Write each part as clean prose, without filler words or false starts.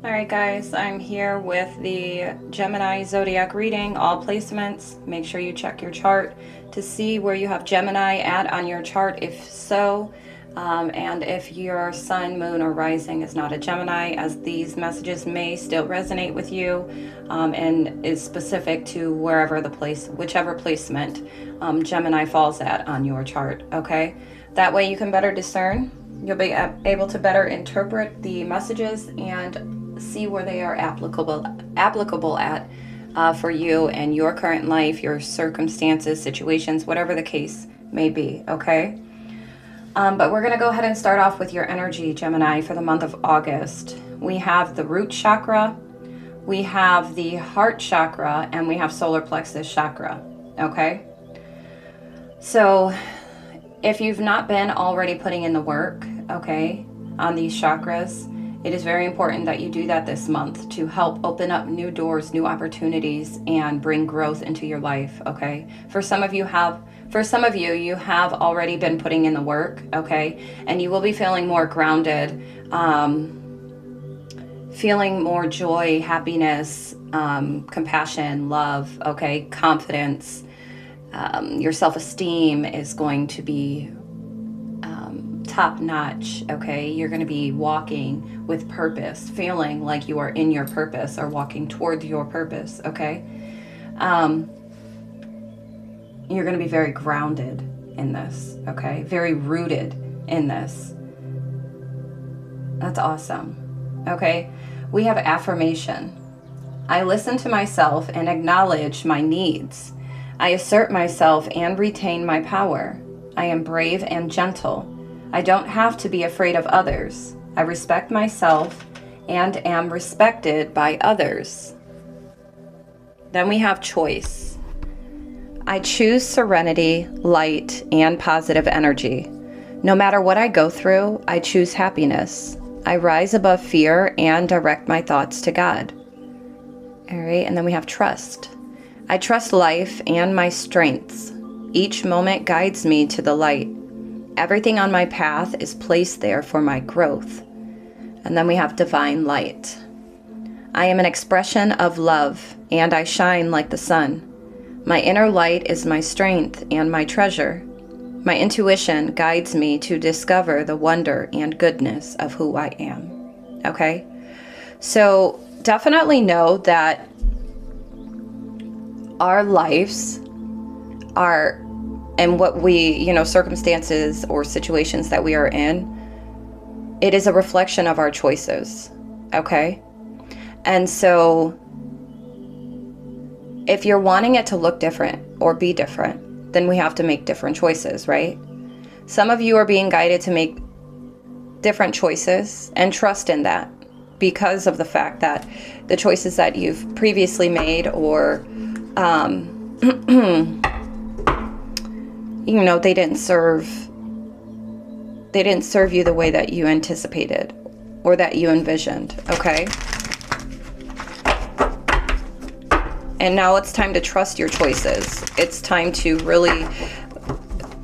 Alright guys, I'm here with the Gemini Zodiac reading, all placements. Make sure you check your chart to see where you have Gemini at on your chart, if so, and if your sun, moon, or rising is not a Gemini, as these messages may still resonate with you, and is specific to whichever placement Gemini falls at on your chart, okay? That way you can better discern. You'll be able to better interpret the messages and see where they are applicable at for you and your current life, your circumstances, situations, whatever the case may be, okay? But we're going to go ahead and start off with your energy, Gemini, for the month of August. We have the root chakra, we have the heart chakra, and we have solar plexus chakra, okay? So if you've not been already putting in the work, okay, on these chakras, it is very important that you do that this month to help open up new doors, new opportunities, and bring growth into your life, okay? For some of you, you have already been putting in the work, okay? And you will be feeling more grounded, feeling more joy, happiness, compassion, love, okay? Confidence. Your self-esteem is going to be top notch, okay? You're going to be walking with purpose, feeling like you are in your purpose or walking toward your purpose, okay? You're going to be very grounded in this, okay? Very rooted in this. That's awesome, okay? We have affirmation. I listen to myself and acknowledge my needs. I assert myself and retain my power. I am brave and gentle. I don't have to be afraid of others. I respect myself and am respected by others. Then we have choice. I choose serenity, light, and positive energy. No matter what I go through, I choose happiness. I rise above fear and direct my thoughts to God. All right, and then we have trust. I trust life and my strengths. Each moment guides me to the light. Everything on my path is placed there for my growth. And then we have divine light. I am an expression of love, and I shine like the sun. My inner light is my strength and my treasure. My intuition guides me to discover the wonder and goodness of who I am. Okay? So definitely know that our lives are, and what we, circumstances or situations that we are in, it is a reflection of our choices, okay? And so if you're wanting it to look different or be different, then we have to make different choices, right? Some of you are being guided to make different choices, and trust in that, because of the fact that the choices that you've previously made, or they didn't serve you the way that you anticipated or that you envisioned, okay? And now it's time to trust your choices. It's time to really,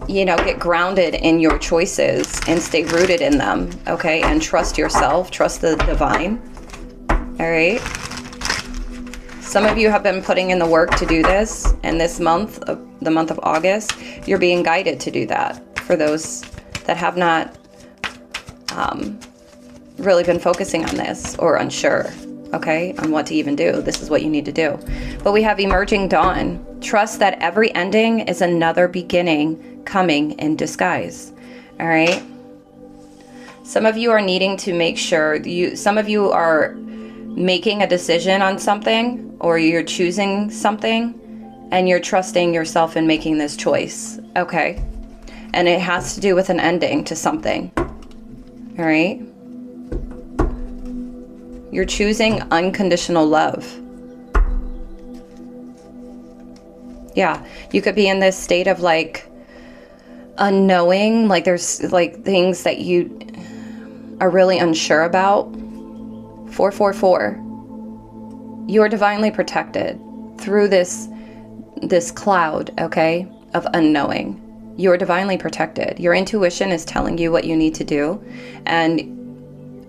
get grounded in your choices and stay rooted in them, okay? And trust yourself, trust the divine, all right? Some of you have been putting in the work to do this, and this month, the month of August, you're being guided to do that. For those that have not really been focusing on this or unsure, okay, on what to even do, this is what you need to do. But we have emerging dawn. Trust that every ending is another beginning coming in disguise, all right? Some of you are needing to make sure, some of you are making a decision on something, or you're choosing something, and you're trusting yourself in making this choice, okay? And it has to do with an ending to something, all right? You're choosing unconditional love. Yeah, you could be in this state of unknowing, there's things that you are really unsure about. 444. You are divinely protected through this cloud, okay, of unknowing. You are divinely protected. Your intuition is telling you what you need to do, and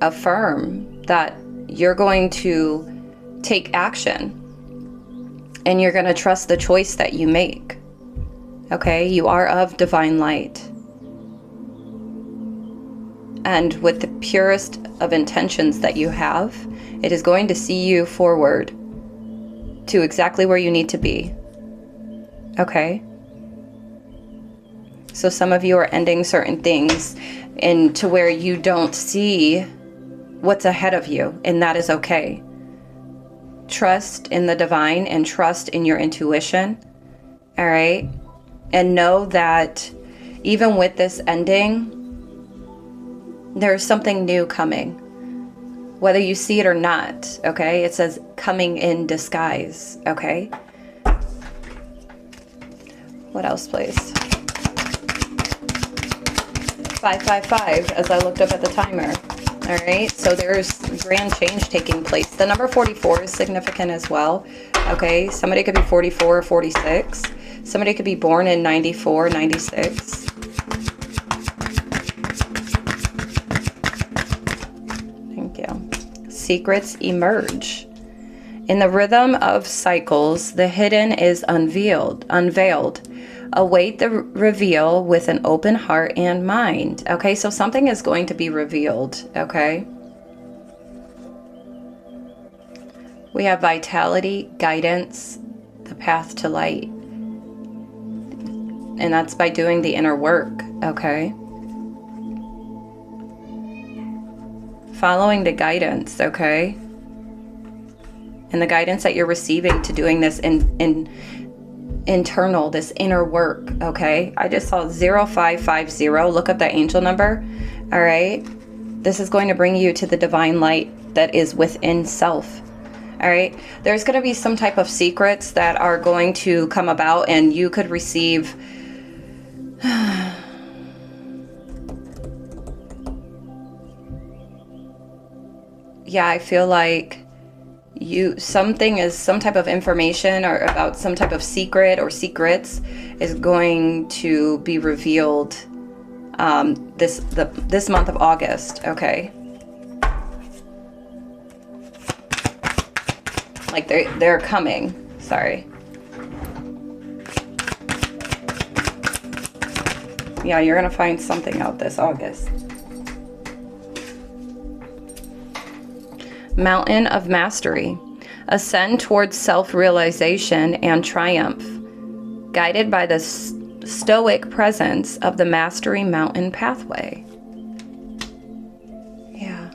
affirm that you're going to take action. And you're going to trust the choice that you make. Okay? You are of divine light. And with the purest of intentions that you have, it is going to see you forward to exactly where you need to be. Okay? So some of you are ending certain things into where you don't see what's ahead of you, and that is okay. Trust in the divine and trust in your intuition. All right? And know that even with this ending, there's something new coming. Whether you see it or not, okay? It says coming in disguise, okay? What else, please? 555, as I looked up at the timer. All right, so there's grand change taking place. The number 44 is significant as well. Okay, somebody could be 44 or 46. Somebody could be born in 94, 96. Thank you. Secrets emerge. In the rhythm of cycles, the hidden is unveiled. Await the reveal with an open heart and mind. Okay, so something is going to be revealed, okay? We have vitality, guidance, the path to light. And that's by doing the inner work, okay? Following the guidance, okay? And the guidance that you're receiving to doing this internal, this inner work, okay? I just saw 0550. Look up that angel number. All right, this is going to bring you to the divine light that is within self. All right, there's going to be some type of secrets that are going to come about, and you could receive yeah, I feel like some type of information or about some type of secret or secrets is going to be revealed this month of August, okay? Like they're coming. Sorry. Yeah, you're gonna find something out this August. Mountain of Mastery. Ascend towards self-realization and triumph, guided by the stoic presence of the Mastery Mountain pathway. Yeah.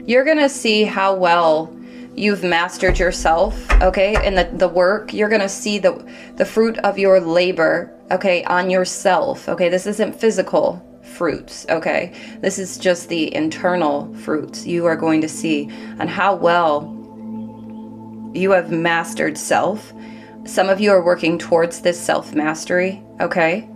You're going to see how well you've mastered yourself, okay? And the work, you're going to see the fruit of your labor, okay, on yourself, okay? This isn't physical fruits, okay? This is just the internal fruits you are going to see on how well you have mastered self. Some of you are working towards this self-mastery, okay?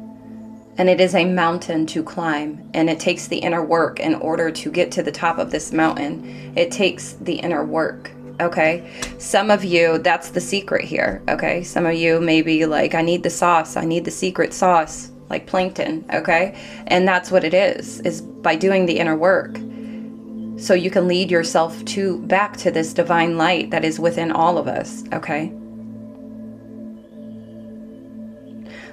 And it is a mountain to climb, and it takes the inner work in order to get to the top of this mountain. It takes the inner work, okay? Some of you, that's the secret here, okay? Some of you may be like, I need the sauce, I need the secret sauce, like plankton, okay? And that's what it is by doing the inner work. So you can lead yourself back to this divine light that is within all of us, okay?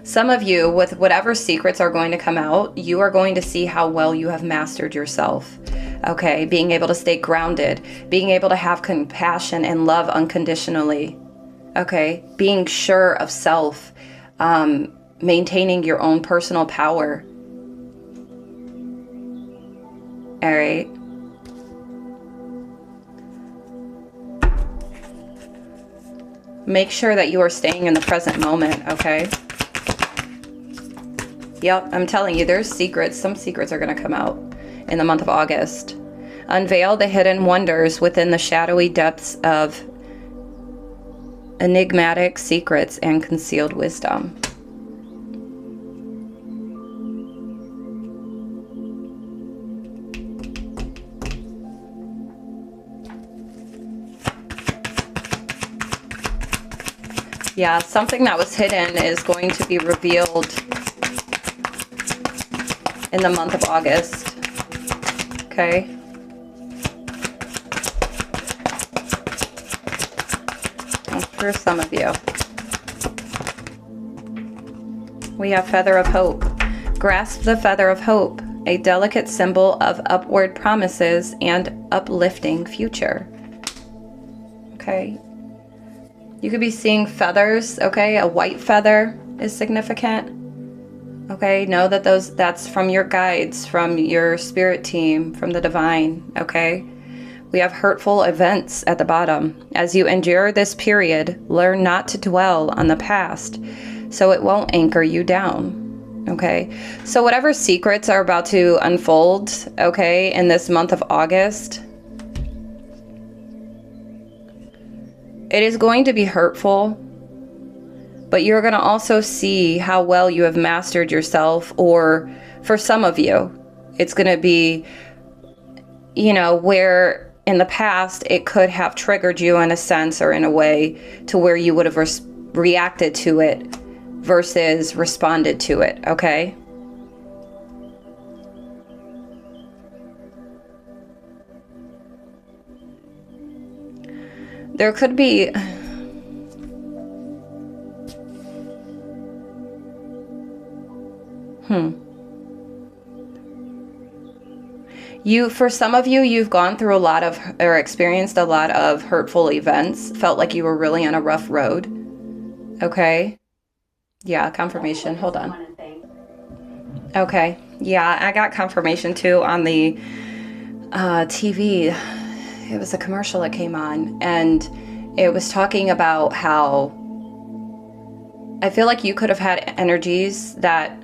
Some of you, with whatever secrets are going to come out, you are going to see how well you have mastered yourself, okay? Being able to stay grounded, being able to have compassion and love unconditionally, okay? Being sure of self, maintaining your own personal power. All right. Make sure that you are staying in the present moment, okay? Yep, I'm telling you, there's secrets. Some secrets are going to come out in the month of August. Unveil the hidden wonders within the shadowy depths of enigmatic secrets and concealed wisdom. Yeah, something that was hidden is going to be revealed in the month of August. okay? And for some of you, we have Feather of Hope. Grasp the feather of hope, a delicate symbol of upward promises and uplifting future. Okay. You could be seeing feathers, okay? A white feather is significant. Okay, know that that's from your guides, from your spirit team, from the divine, okay? We have hurtful events at the bottom. As you endure this period, learn not to dwell on the past so it won't anchor you down, okay? So whatever secrets are about to unfold, okay, in this month of August, it is going to be hurtful, but you're going to also see how well you have mastered yourself, or for some of you, it's going to be, you know, where in the past it could have triggered you in a sense or in a way to where you would have reacted to it versus responded to it, okay? There could be... For some of you, you've gone through a lot of, or experienced a lot of hurtful events, felt like you were really on a rough road. Okay. Yeah, confirmation. Hold on. Okay. Yeah, I got confirmation too on the TV. It was a commercial that came on, and it was talking about how I feel like you could have had energies that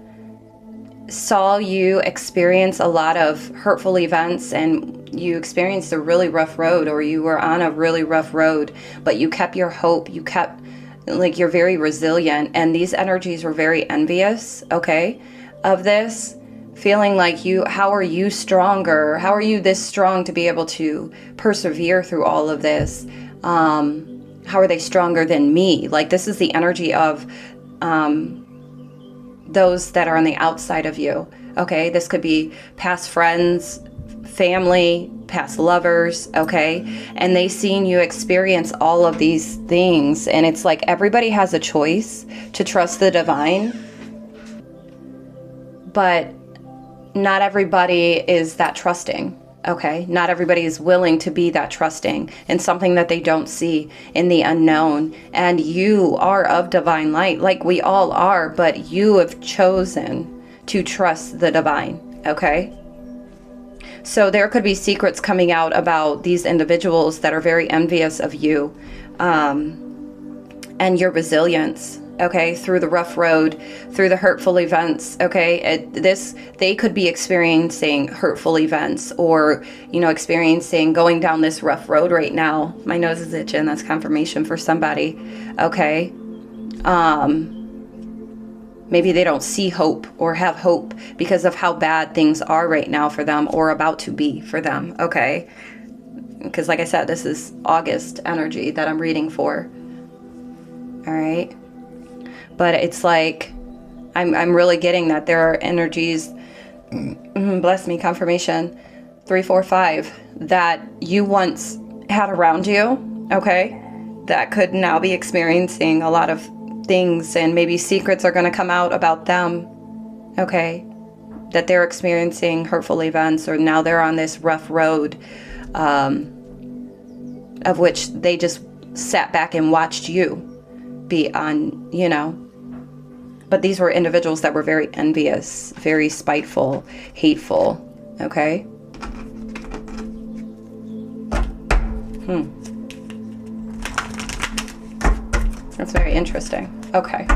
saw you experience a lot of hurtful events, and you experienced a really rough road, or you were on a really rough road, but you kept your hope, you kept, like, you're very resilient, and these energies were very envious, okay, of this, feeling like how are you stronger? How are you this strong to be able to persevere through all of this? How are they stronger than me? Like, this is the energy of those that are on the outside of you, okay? This could be past friends, family, past lovers, okay? And they seen you experience all of these things, and it's like everybody has a choice to trust the divine, but not everybody is that trusting, okay? Not everybody is willing to be that trusting in something that they don't see, in the unknown. And you are of divine light, like we all are, but you have chosen to trust the divine, okay? So there could be secrets coming out about these individuals that are very envious of you and your resilience, okay, through the rough road, through the hurtful events, okay? They could be experiencing hurtful events, or, you know, experiencing going down this rough road right now. My nose is itching. That's confirmation for somebody, okay? Maybe they don't see hope or have hope because of how bad things are right now for them, or about to be for them, okay? Because like I said, this is August energy that I'm reading for, all right? But it's like, I'm really getting that there are energies, bless me, confirmation, 3, 4, 5, that you once had around you, okay, that could now be experiencing a lot of things, and maybe secrets are going to come out about them, okay, that they're experiencing hurtful events, or now they're on this rough road, of which they just sat back and watched you be on, you know. But these were individuals that were very envious, very spiteful, hateful, okay? That's very interesting. Okay,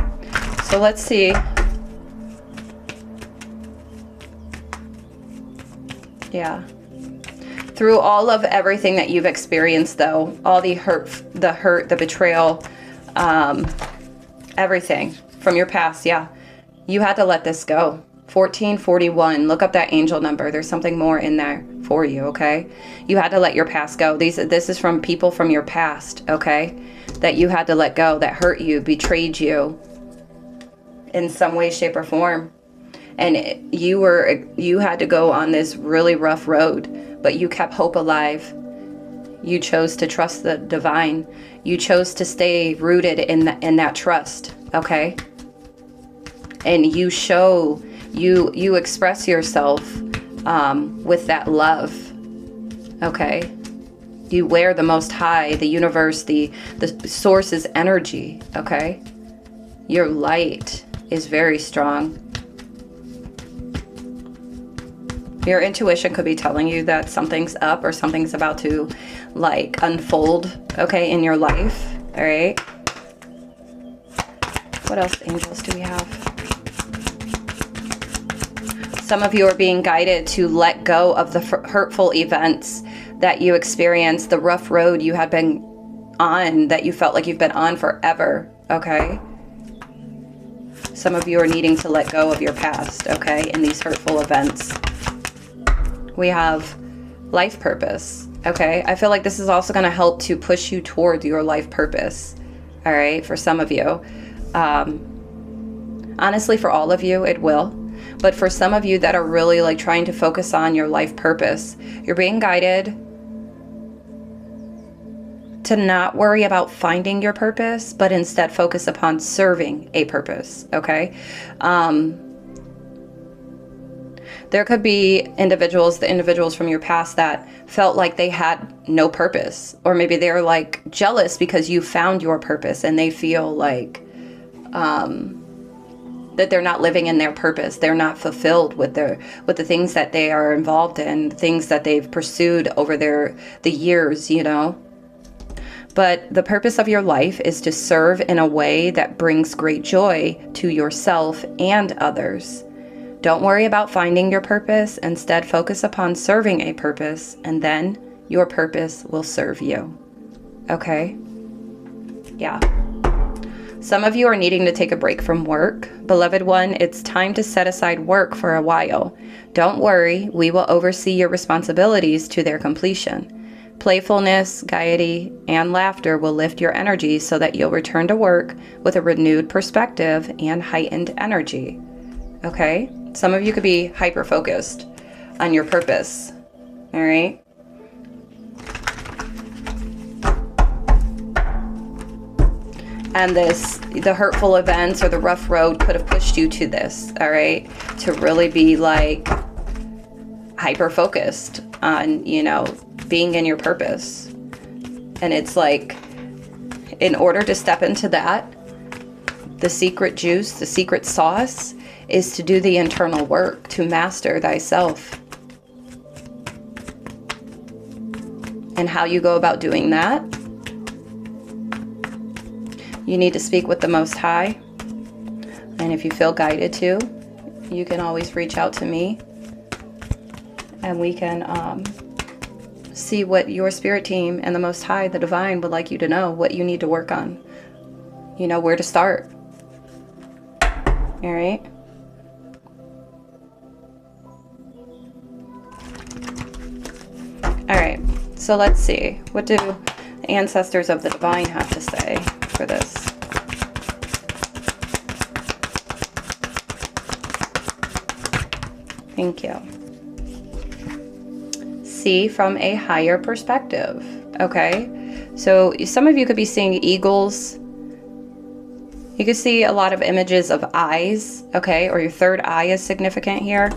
so let's see. Yeah. Through all of everything that you've experienced, though, all the hurt, the betrayal, everything from your past, yeah, you had to let this go. 1441, look up that angel number. There's something more in there for you, okay? You had to let your past go. This is from people from your past, okay? That you had to let go, that hurt you, betrayed you in some way, shape, or form. and you had to go on this really rough road, but you kept hope alive. You chose to trust the divine. You chose to stay rooted in that trust, okay? And you express yourself with that love, okay? You wear the Most High, the universe, the source's energy, okay? Your light is very strong. Your intuition could be telling you that something's up or something's about to like unfold, okay, in your life, all right? What else, angels, do we have? Some of you are being guided to let go of the hurtful events that you experienced, the rough road you had been on, that you felt like you've been on forever, okay? Some of you are needing to let go of your past, okay, in these hurtful events. We have life purpose, okay? I feel like this is also going to help to push you toward your life purpose, all right, for some of you. Honestly, for all of you, it will. But for some of you that are really like trying to focus on your life purpose, you're being guided to not worry about finding your purpose, but instead focus upon serving a purpose, okay? There could be the individuals from your past that felt like they had no purpose, or maybe they're like jealous because you found your purpose and they feel like that they're not living in their purpose. They're not fulfilled with the things that they are involved in, things that they've pursued over the years, you know. But the purpose of your life is to serve in a way that brings great joy to yourself and others. Don't worry about finding your purpose. Instead, focus upon serving a purpose, and then your purpose will serve you. Okay? Yeah. Some of you are needing to take a break from work. Beloved one, it's time to set aside work for a while. Don't worry, we will oversee your responsibilities to their completion. Playfulness, gaiety, and laughter will lift your energy so that you'll return to work with a renewed perspective and heightened energy. Okay? Some of you could be hyper-focused on your purpose. All right? And the hurtful events or the rough road could have pushed you to this, all right? To really be like hyper-focused on, you know, being in your purpose. And it's like, in order to step into that, the secret juice, the secret sauce, is to do the internal work, to master thyself. And how you go about doing that, you need to speak with the Most High. And if you feel guided to, you can always reach out to me. And we can see what your spirit team and the Most High, the Divine, would like you to know, what you need to work on. You know, where to start. All right? All right, so let's see. What do the ancestors of the Divine have to say for this? Thank you. See from a higher perspective, okay? So some of you could be seeing eagles. You could see a lot of images of eyes, okay? Or your third eye is significant here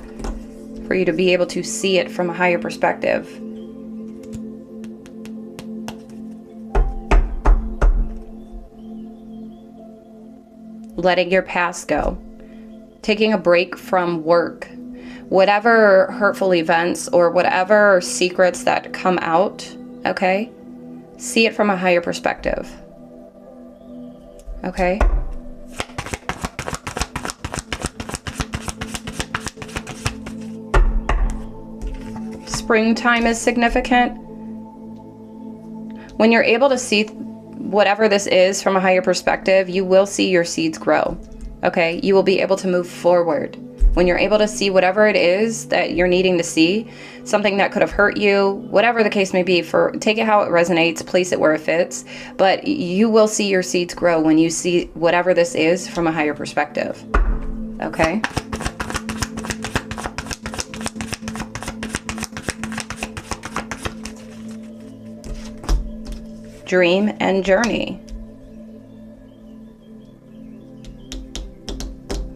for you to be able to see it from a higher perspective. Letting your past go. Taking a break from work. Whatever hurtful events or whatever secrets that come out, okay? See it from a higher perspective. Okay? Springtime is significant. When you're able to see whatever this is from a higher perspective, you will see your seeds grow. Okay? You will be able to move forward. When you're able to see whatever it is that you're needing to see, something that could have hurt you, whatever the case may be, take it how it resonates, place it where it fits, but you will see your seeds grow when you see whatever this is from a higher perspective. Okay? dream and journey.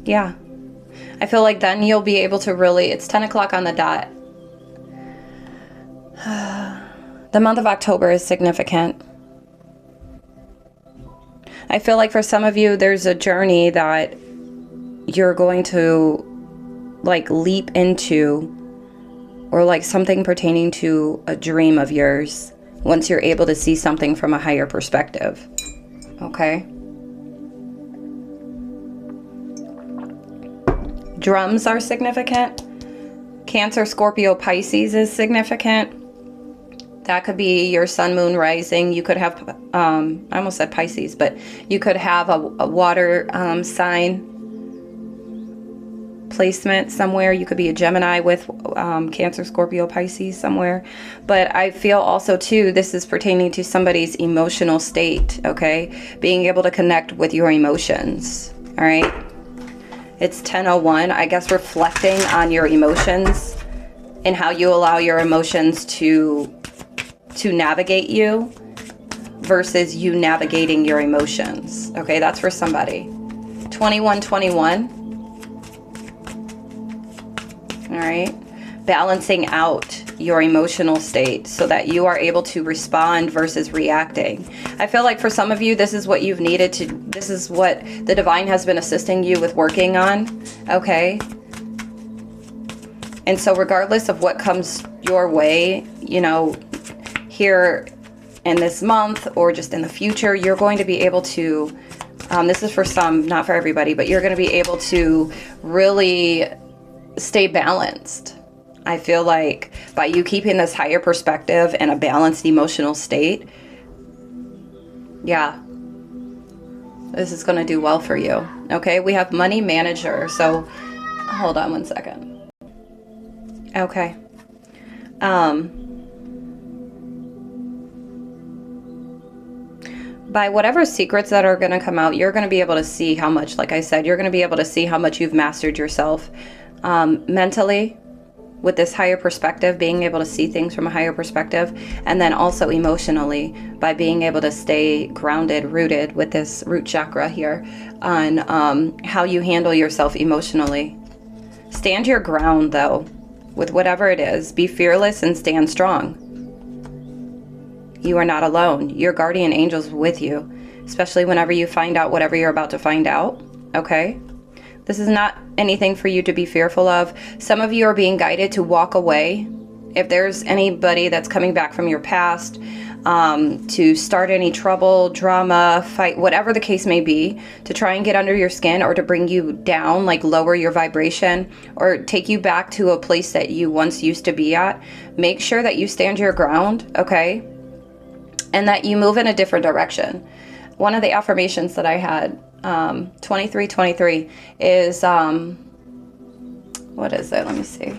Yeah. I feel like then you'll be able to really, it's 10 o'clock on the dot. The month of October is significant. I feel like for some of you, there's a journey that you're going to like leap into, or like something pertaining to a dream of yours once you're able to see something from a higher perspective. Okay? Drums are significant. Cancer, Scorpio, Pisces is significant. That could be your sun, moon, rising. You could have, I almost said Pisces, but you could have a water sign placement somewhere. You could be a Gemini with Cancer, Scorpio, Pisces somewhere. But I feel also too, this is pertaining to somebody's emotional state, okay? Being able to connect with your emotions, all right? It's 10:01, I guess, reflecting on your emotions and how you allow your emotions to navigate you versus you navigating your emotions. Okay, that's for somebody. 2121. All right. Balancing out your emotional state so that you are able to respond versus reacting. I feel like for some of you, this is what you've needed to, this is what the divine has been assisting you with working on. Okay. And so regardless of what comes your way, you know, here in this month or just in the future, you're going to be able to, this is for some, not for everybody, but you're going to be able to really stay balanced. I feel like by you keeping this higher perspective and a balanced emotional state, yeah, this is going to do well for you. Okay, we have money manager. So hold on one second. Okay. By whatever secrets that are going to come out, you're going to be able to see how much, like I said, you're going to be able to see how much you've mastered yourself mentally with this higher perspective, being able to see things from a higher perspective, and then also emotionally by being able to stay grounded, rooted with this root chakra here on how you handle yourself emotionally. Stand your ground though, with whatever it is. Be fearless and stand strong. You are not alone. Your guardian angel's with you, especially whenever you find out whatever you're about to find out, okay? This is not anything for you to be fearful of. Some of you are being guided to walk away. If there's anybody that's coming back from your past, to start any trouble, drama, fight, whatever the case may be, to try and get under your skin or to bring you down, like lower your vibration or take you back to a place that you once used to be at, make sure that you stand your ground, okay? And that you move in a different direction. One of the affirmations that I had, 2323, is, what is it? Let me see.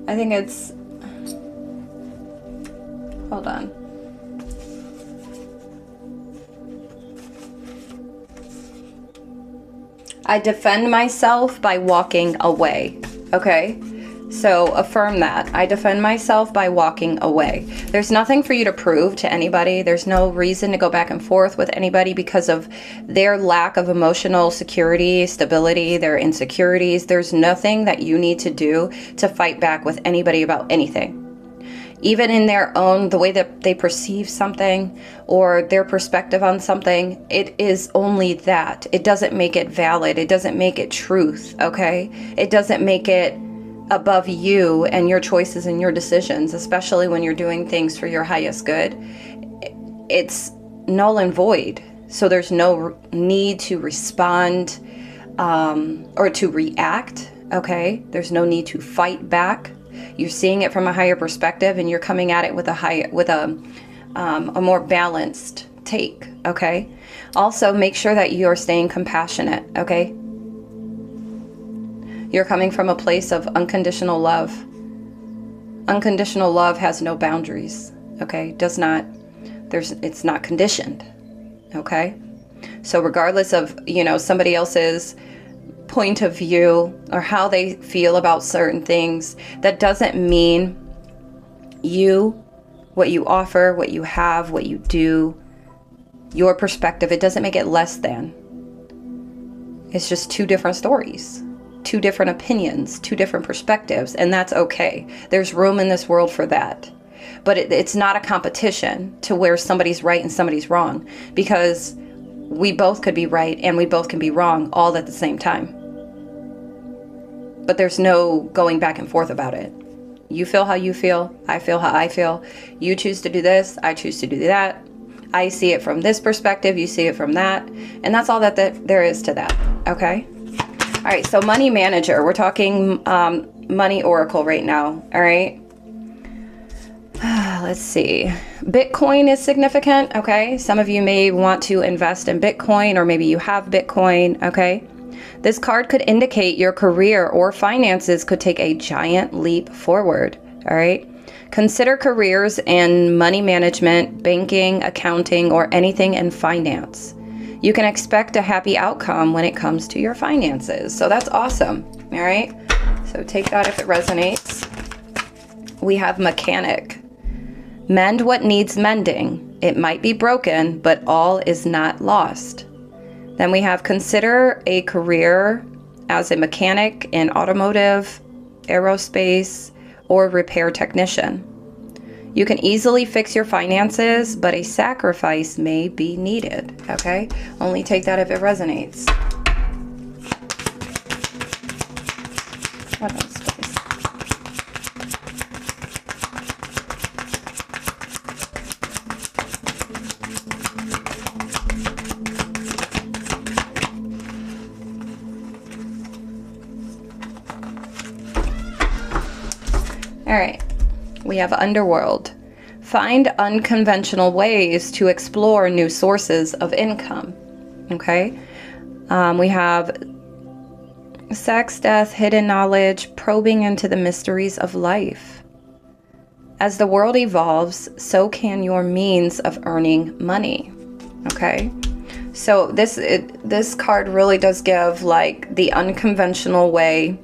I think it's, hold on. I defend myself by walking away, okay? So affirm that. I defend myself by walking away. There's nothing for you to prove to anybody. There's no reason to go back and forth with anybody because of their lack of emotional security, stability, their insecurities. There's nothing that you need to do to fight back with anybody about anything. Even in their own, the way that they perceive something or their perspective on something, it is only that. It doesn't make it valid. It doesn't make it truth, okay? It doesn't make it above you and your choices and your decisions, especially when you're doing things for your highest good. It's null and void. So there's no need to respond or to react, okay? There's no need to fight back. You're seeing it from a higher perspective and you're coming at it with a more balanced take, okay? Also, make sure that you're staying compassionate, okay? You're coming from a place of unconditional love. Unconditional love has no boundaries, okay? It's not conditioned, okay? So regardless of, somebody else's point of view or how they feel about certain things, that doesn't mean what you offer, what you have, what you do, your perspective, it doesn't make it less than. It's just two different stories, two different opinions, two different perspectives, and that's okay. There's room in this world for that. But it's not a competition to where somebody's right and somebody's wrong, because we both could be right and we both can be wrong all at the same time. But there's no going back and forth about it. You feel how you feel, I feel how I feel. You choose to do this, I choose to do that. I see it from this perspective, you see it from that. And that's all that there is to that, okay? All right, so money manager. We're talking money oracle right now, all right? Let's see. Bitcoin is significant, okay? Some of you may want to invest in Bitcoin, or maybe you have Bitcoin, okay? This card could indicate your career or finances could take a giant leap forward, all right? Consider careers in money management, banking, accounting, or anything in finance. You can expect a happy outcome when it comes to your finances. So that's awesome, all right? So take that if it resonates. We have mechanic. Mend what needs mending. It might be broken, but all is not lost. Then we have consider a career as a mechanic in automotive, aerospace, or repair technician. You can easily fix your finances, but a sacrifice may be needed, okay? Only take that if it resonates. What else, please? All right, we have underworld. Find unconventional ways to explore new sources of income, okay? We have sex, death, hidden knowledge, probing into the mysteries of life. As the world evolves, so can your means of earning money, okay? So this card really does give like the unconventional way.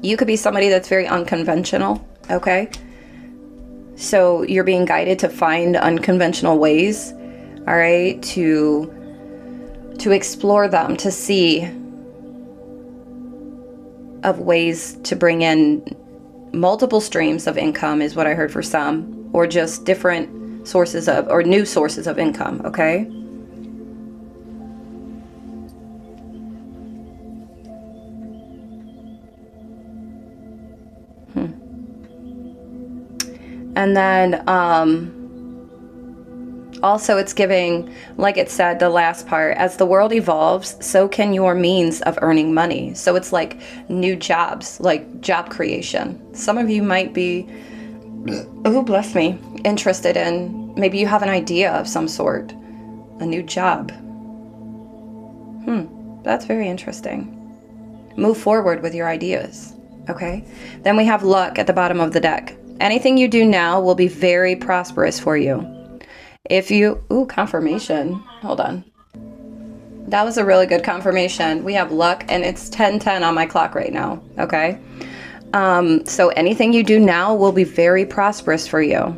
You could be somebody that's very unconventional, okay? So you're being guided to find unconventional ways, all right, to explore them, to see of ways to bring in multiple streams of income is what I heard for some, or just different sources of, or new sources of income, okay? And then also it's giving, like it said, the last part, as the world evolves, so can your means of earning money. So it's like new jobs, like job creation. Some of you might be, oh, bless me, interested in, maybe you have an idea of some sort, a new job. That's very interesting. Move forward with your ideas, okay? Then we have luck at the bottom of the deck. Anything you do now will be very prosperous for you. If you, confirmation. Hold on. That was a really good confirmation. We have luck, and it's 10:10 on my clock right now, okay? So anything you do now will be very prosperous for you.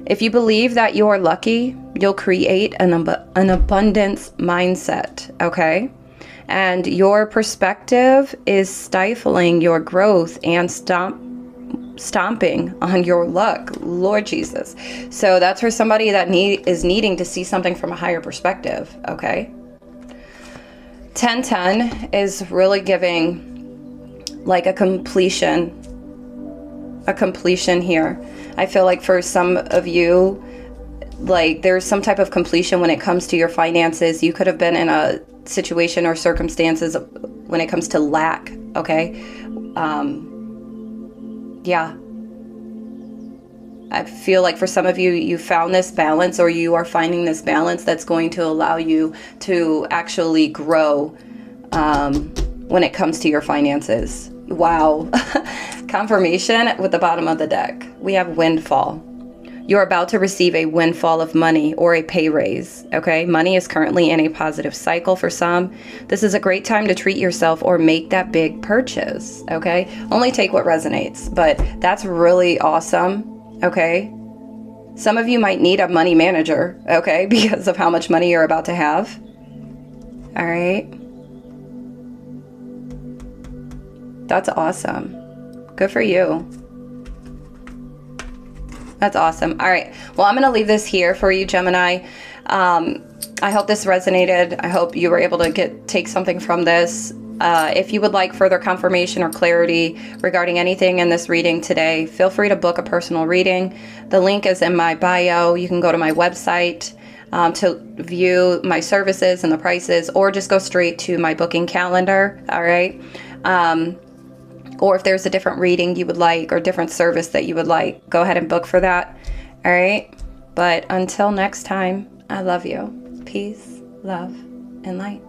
If you believe that you're lucky, you'll create an abundance mindset, okay? And your perspective is stifling your growth and stomping on your luck, Lord Jesus. So that's for somebody that is needing to see something from a higher perspective, okay? 10:10 is really giving like a completion here. I feel like for some of you, like there's some type of completion when it comes to your finances. You could have been in a situation or circumstances when it comes to lack, okay? Yeah. I feel like for some of you, you found this balance, or you are finding this balance that's going to allow you to actually grow when it comes to your finances. Wow. Confirmation with the bottom of the deck. We have windfall. You're about to receive a windfall of money or a pay raise, okay? Money is currently in a positive cycle for some. This is a great time to treat yourself or make that big purchase, okay? Only take what resonates, but that's really awesome, okay? Some of you might need a money manager, okay, because of how much money you're about to have. All right. That's awesome. Good for you. That's awesome. All right. Well, I'm going to leave this here for you, Gemini. I hope this resonated. I hope you were able to take something from this. If you would like further confirmation or clarity regarding anything in this reading today, feel free to book a personal reading. The link is in my bio. You can go to my website to view my services and the prices, or just go straight to my booking calendar. All right. Or if there's a different reading you would like or different service that you would like, go ahead and book for that. All right. But until next time, I love you. Peace, love, and light.